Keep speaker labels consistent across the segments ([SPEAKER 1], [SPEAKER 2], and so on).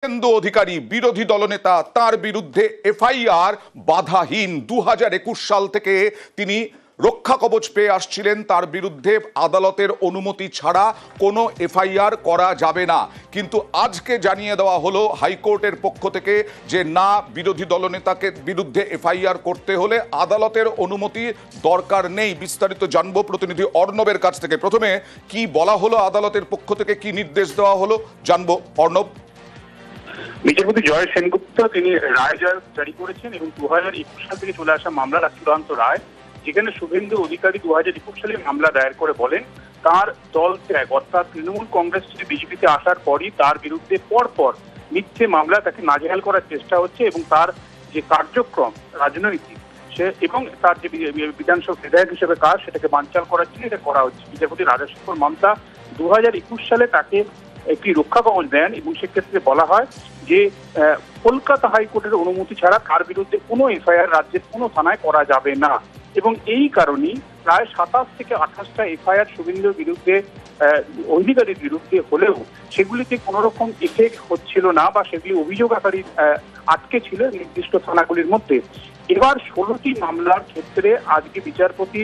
[SPEAKER 1] শুভেন্দু অধিকারী বিরোধী দলনেতা, তার বিরুদ্ধে এফআইআর বাধাহীন। 2021 সাল থেকে তিনি রক্ষা কবচ পেয়ে আসছিলেন। তার বিরুদ্ধে আদালতের অনুমতি ছাড়া কোনো এফআইআর করা যাবে না, কিন্তু আজকে জানিয়ে দেওয়া হলো হাইকোর্টের পক্ষ থেকে যে না, বিরোধী দলনেতাকে বিরুদ্ধে এফআইআর করতে হলে আদালতের অনুমতি দরকার নেই। বিস্তারিত জানবো প্রতিনিধি অর্ণবের কাছ থেকে। প্রথমে কি বলা হলো আদালতের পক্ষ থেকে, কি নির্দেশ দেওয়া হলো জানবো। অর্ণব।
[SPEAKER 2] বিচারপতি জয় সেনগুপ্ত তিনি রায় জারি করেছেন এবং 2021 সাল থেকে চলে আসা মামলার চূড়ান্ত রায়, যেখানে শুভেন্দু অধিকারী 2021 সালে মামলা দায়ের করে বলেন তার দল ত্যাগ, অর্থাৎ তৃণমূল কংগ্রেস থেকে বিজেপিতে আসার পরই তার বিরুদ্ধে পরপর মিথ্যে মামলা, তাকে নাজেহাল করার চেষ্টা হচ্ছে এবং তার যে কার্যক্রম রাজনৈতিক সে এবং তার যে বিধানসভা বিধায়ক হিসেবে কাজ, সেটাকে বানচাল করার জন্য এটা করা হচ্ছে। বিচারপতি রাজাশেখর মামতা 2021 সালে তাকে একটি রক্ষা কবচ দেন এবং সেক্ষেত্রে বলা হয় যে কলকাতা হাইকোর্টের অনুমতি ছাড়া তার বিরুদ্ধে কোনো এফআইআর রাজ্যের কোনো থানায় করা যাবে না। এবং এই কারণেই প্রায় 27 থেকে 28টা এফআইআর শুভেন্দুর বিরুদ্ধে অধিকারীর বিরুদ্ধে হলেও সেগুলিতে কোনো রকম এফেক্ট হচ্ছিল না বা সেগুলি অভিযোগ আকারে আটকে ছিল নির্দিষ্ট থানাগুলির মধ্যে। এবার 16টি মামলার ক্ষেত্রে আজকে বিচারপতি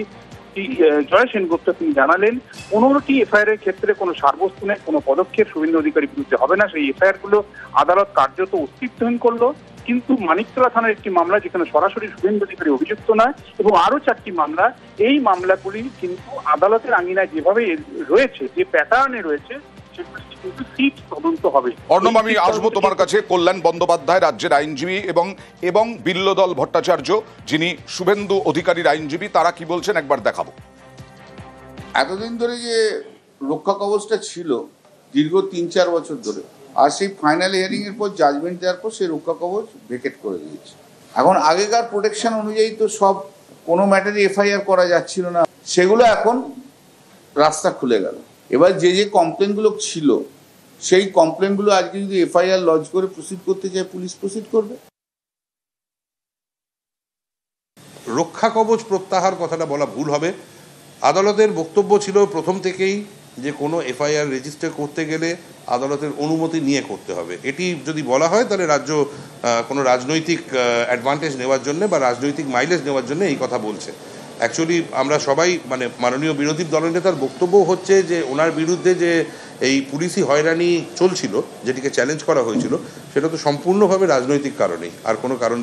[SPEAKER 2] জয় সেনগুপ্ত তিনি জানালেন 15টি এফআইআর এর ক্ষেত্রে কোনো সারবস্তু নেই, কোনো পদক্ষেপ শুভেন্দু অধিকারীর বিরুদ্ধে হবে না। সেই এফআইআর গুলো আদালত কার্যত অস্তিত্বহীন করলো। কিন্তু মানিকতলা থানার একটি মামলা, যেখানে সরাসরি শুভেন্দু অধিকারী অভিযুক্ত নয়, এবং আরো 4টি মামলা, এই মামলাগুলি কিন্তু আদালতের আঙিনায় যেভাবে রয়েছে, যে প্যাটার্নে রয়েছে,
[SPEAKER 1] অর্ণব, আমি আসবো তোমার কাছে। কল্যাণ বন্দ্যোপাধ্যায় রাজ্যের আইনজীবী এবং বিল্লদল ভট্টাচার্য, যিনি শুভেন্দু অধিকারীর আইনজীবী, তারা কি বলছেন একবার দেখাবো।
[SPEAKER 3] এতদিন ধরে যে রক্ষা কবচটা ছিল দীর্ঘ 3-4 বছর ধরে, আর সেই ফাইনাল হিয়ারিং এর পর জাজমেন্ট দেওয়ার পর সেই রক্ষা কবচ ভেকেট করে দিয়েছে। এখন আগেকার প্রোটেকশন অনুযায়ী তো সব কোনো ম্যাটারে এফআইআর করা যাচ্ছিল না, সেগুলো এখন রাস্তা খুলে গেল। এবার যে কমপ্লেনগুলো ছিল সেই কমপ্লেনগুলো আজকে যদি এফআইআর লজ করে প্রসিড করতে চায়, পুলিশ প্রসিড করবে।
[SPEAKER 4] রক্ষা কবচ প্রত্যাহার কথাটা বলা ভুল হবে। আদালতের বক্তব্য ছিল প্রথম থেকেই যে কোনো এফআইআর রেজিস্টার করতে গেলে আদালতের অনুমতি নিয়ে করতে হবে। এটি যদি বলা হয় তাহলে রাজ্য কোনো রাজনৈতিক অ্যাডভান্টেজ নেওয়ার জন্য বা রাজনৈতিক মাইলেজ নেওয়ার জন্য এই কথা বলছে। অ্যাকচুয়ালি আমরা সবাই মাননীয় বিরোধী দলনেতার বক্তব্য হচ্ছে যে ওনার বিরুদ্ধে যে এই পুলিশি হয়রানি চলছিল, যেটিকে চ্যালেঞ্জ করা হয়েছিল, সেটা তো সম্পূর্ণভাবে রাজনৈতিক কারণেই, আর কোনো কারণ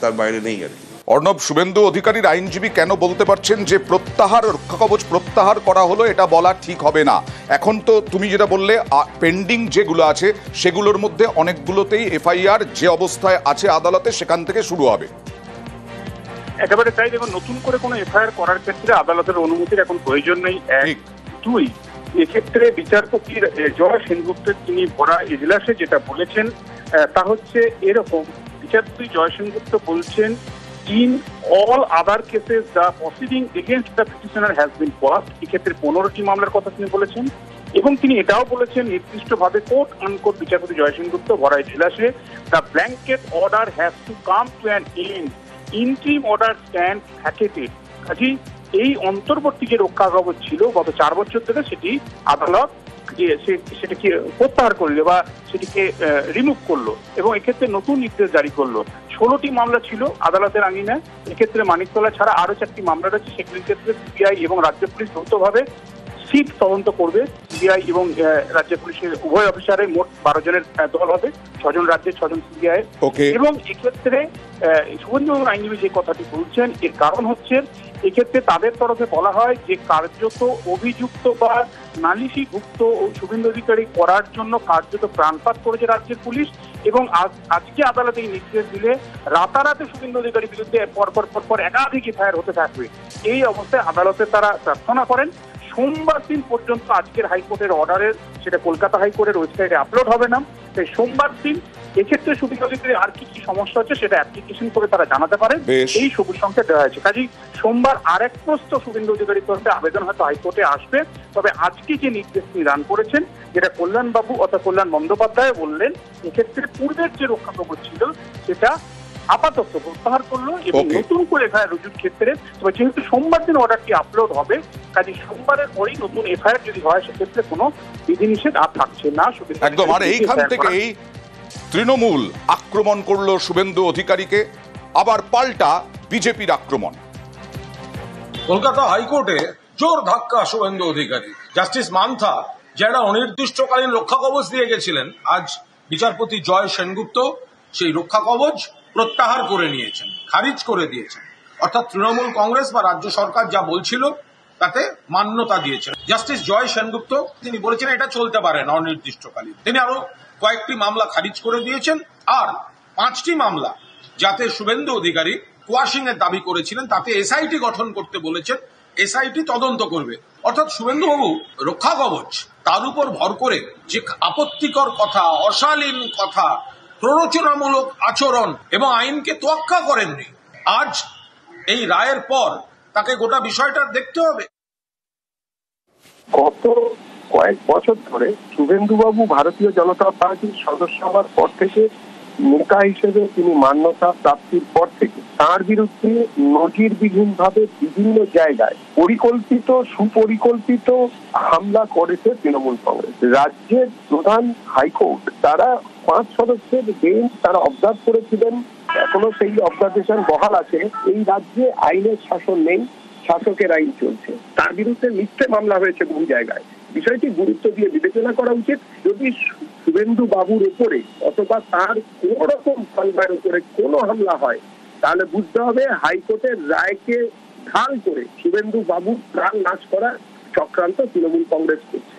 [SPEAKER 4] তার বাইরে নেই আর কি।
[SPEAKER 1] অর্ণব, শুভেন্দু অধিকারীর আইনজীবী কেন বলতে পারছেন যে রক্ষা কবচ প্রত্যাহার করা হলো, এটা বলা ঠিক হবে না? এখন তো তুমি যেটা বললে পেন্ডিং যেগুলো আছে সেগুলোর মধ্যে অনেকগুলোতেই এফআইআর যে অবস্থায় আছে আদালতে, সেখান থেকে শুরু হবে।
[SPEAKER 2] একেবারে তাই। দেখুন, নতুন করে কোনো এফআইআর করার ক্ষেত্রে আদালতের অনুমতির এখন প্রয়োজন নেই। 2, এক্ষেত্রে বিচারপতি জয় সেনগুপ্ত তিনি ভরা এজলাসে যেটা বলেছেন তা হচ্ছে এরকম। বিচারপতি জয় সেনগুপ্ত বলছেন, in all other cases the proceeding against the petitioner has been paused। এক্ষেত্রে 15টি মামলার কথা তিনি বলেছেন এবং তিনি এটাও বলেছেন নির্দিষ্টভাবে কোর্ট আনকোর্ট বিচারপতি জয় সেনগুপ্ত ভরা এজলাসে, the blanket order has to come to an end, interim order stands vacated। কাজেই এই অন্তর্বর্তী যে রক্ষা কবচ ছিল গত 4 বছর ধরে, সেটি আদালত সেটাকে প্রত্যাহার করলো বা সেটিকে রিমুভ করলো এবং এক্ষেত্রে নতুন নির্দেশ জারি করলো। 16টি মামলা ছিল আদালতের আঙিনায়। এক্ষেত্রে মানিকতলা ছাড়া আরো 4টি মামলা রয়েছে, সেগুলির ক্ষেত্রে সিবিআই এবং রাজ্য পুলিশ যৌথভাবে সিট তদন্ত করবে। সিবিআই এবং রাজ্য পুলিশের উভয় অফিসারের মোট 12 জনের দল হবে, 6 জন রাজ্যের, 6 জন সিবিআই। এবং এক্ষেত্রে শুভেন্দু আইনজীবী যে কথাটি বলছেন, এর কারণ হচ্ছে এক্ষেত্রে তাদের তরফে বলা হয় যে কার্যত অভিযুক্ত বা নালিশিভুক্ত শুভেন্দু অধিকারী করার জন্য কার্যত প্রাণপাত করেছে রাজ্যের পুলিশ, এবং আজকে আদালতে এই নির্দেশ দিলে রাতারাতি শুভেন্দু অধিকারীর বিরুদ্ধে পরপর একাধিক এফআইআর হতে থাকবে। এই অবস্থায় আদালতে তারা প্রার্থনা করেন সোমবার দিন পর্যন্ত আজকের হাইকোর্টের অর্ডারের, সেটা কলকাতা হাইকোর্টের ওয়েবসাইটে আপলোড হবে না, তাই সোমবার দিন এক্ষেত্রে শুভেন্দু অধিকারীর আর কি সমস্যা হচ্ছে সেটা অ্যাপ্লিকেশন করে তারা জানাতে পারেন। এই সবুজ সংকেত দেওয়া হয়েছে। কাজেই সোমবার আরেক প্রশ্ন শুভেন্দু অধিকারীর তরফে আবেদন হয়তো হাইকোর্টে আসবে। তবে আজকে যে নির্দেশ তিনি দান করেছেন, যেটা কল্যাণ বন্দ্যোপাধ্যায় বললেন, এক্ষেত্রে পূর্বের যে রক্ষা কবচ ছিল সেটা আপাতত প্রত্যাহার করলো এবং নতুন করে এফআইআর রুজুর ক্ষেত্রে, তবে যেহেতু সোমবার দিন অর্ডারটি আপলোড হবে, কাজে সোমবারের পরেই নতুন এফআইআর যদি হয় সেক্ষেত্রে কোনো বিধিনিষেধ আর থাকছে না।
[SPEAKER 1] একদম। আর এইখান থেকেই তৃণমূল আক্রমণ করলো শুভেন্দু অধিকারীকে, আবার পাল্টা বিজেপির আক্রমণ।
[SPEAKER 5] কলকাতা হাইকোর্টে জোর ধাক্কা শুভেন্দু অধিকারী। জাস্টিস মান্থা যারা অনির্দিষ্টকালীন রক্ষা কবচ দিয়ে গেছিলেন, আজ বিচারপতি জয় সেনগুপ্ত সেই রক্ষা কবচ প্রত্যাহার করে নিয়েছেন, খারিজ করে দিয়েছেন। অর্থাৎ তৃণমূল কংগ্রেস বা রাজ্য সরকার যা বলছিল তাতে মান্যতা দিয়েছেন। জাস্টিস জয় সেনগুপ্ত তিনি বলেছেন এটা চলতে পারে না অনির্দিষ্টকালীন। তিনি আরো কয়েকটি মামলা খারিজ করে দিয়েছেন। আর 5টি মামলা যাতে শুভেন্দু অধিকারী কোয়াশিং এর দাবি করেছিলেন তাতে এসআইটি গঠন করতে বলেছেন, এসআইটি তদন্ত করবে। অর্থাৎ শুভেন্দুবাবু রক্ষা কবচ তার উপর ভর করে যে আপত্তিকর কথা, অশালীন কথা, প্ররোচনামূলক আচরণ এবং আইনকে তোয়াক্কা করেননি, আজ এই রায়ের পর তাকে গোটা বিষয়টা দেখতে হবে।
[SPEAKER 6] গত কয়েক বছর ধরে শুভেন্দুবাবু ভারতীয় জনতা পার্টির সদস্য হওয়ার পর থেকে, নেতা হিসেবে তিনি মান্যতা প্রাপ্তির পর থেকে তার বিরুদ্ধে নজিরবিহীন ভাবে বিভিন্ন জায়গায় পরিকল্পিত সুপরিকল্পিত হামলা করেছে তৃণমূল কংগ্রেস। রাজ্যের প্রধান হাইকোর্ট তারা 5 সদস্যের বেঞ্চ তারা অবজার্ভ করেছিলেন, এখনো সেই অবজারভেশন বহাল আছে। এই রাজ্যে আইনের শাসন নেই, শাসকের আইন চলছে। তার বিরুদ্ধে মিথ্যে মামলা হয়েছে বহু জায়গায়। বিষয়টি গুরুত্ব দিয়ে বিবেচনা করা উচিত। যদি শুভেন্দু বাবুর উপরে অথবা তার কোন রকম সংবাদের উপরে কোনো হামলা হয়, তাহলে বুঝতে হবে হাইকোর্টের রায়কে ঢাল করে শুভেন্দু বাবুর প্রাণ নাশ করার চক্রান্ত তৃণমূল কংগ্রেস করছে।